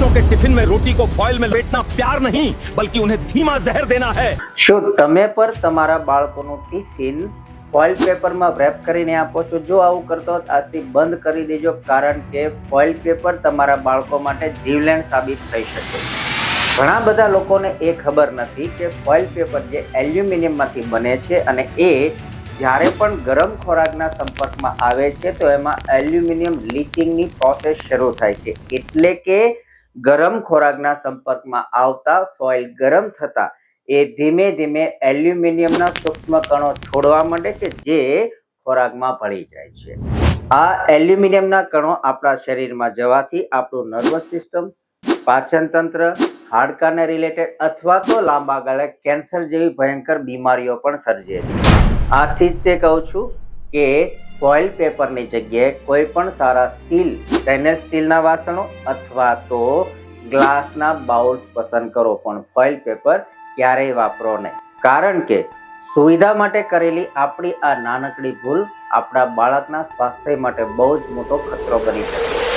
बच्चों के टिफिन में रोटी को फॉइल में लपेटना प्यार नहीं बल्कि उन्हें धीमा जहर देना है। શું તમે પર તમારા બાળકોનું ટિફિન ફોઇલ પેપરમાં રેપ કરીને આપો છો? જો આવું કરતો હોત આજથી બંધ કરી દેજો, કારણ કે ફોઇલ પેપર તમારા બાળકો માટે જીવલેણ સાબિત થઈ શકે. ઘણા બધા લોકોને એ ખબર નથી કે ફોઇલ પેપર જે એલ્યુમિનિયમમાંથી બને છે અને એ જ્યારે પણ ગરમ ખોરાકના સંપર્કમાં આવે છે તો એમાં એલ્યુમિનિયમ લીચિંગની પ્રોસેસ શરૂ થાય છે. એટલે કે ગરમ ખોરાકના સંપર્કમાં આવતા ફોઇલ ગરમ થતા એ ધીમે ધીમે એલ્યુમિનિયમના સૂક્ષ્મ કણો છોડવા માંડે છે, જે ખોરાકમાં ભળી જાય છે. આ એલ્યુમિનિયમના કણો આપણા શરીરમાં જવાથી આપણું નર્વસ સિસ્ટમ, પાચન તંત્ર, હાડકાને રિલેટેડ અથવા તો લાંબા ગાળે કેન્સર જેવી ભયંકર બીમારીઓ પણ સર્જે છે. આથી જ તે કહું છું કે ફોઇલ પેપરની જગ્યાએ કોઈ પણ સારા સ્ટેનલેસ સ્ટીલના વાસણો અથવા તો ગ્લાસના બાઉલ્સ પસંદ કરો, પણ ફોઇલ પેપર ક્યારેય વાપરો નહીં. કારણ કે સુવિધા માટે કરેલી આપણી આ નાનકડી ભૂલ આપણા બાળકના સ્વાસ્થ્ય માટે બહુ જ મોટો ખતરો બની શકે છે.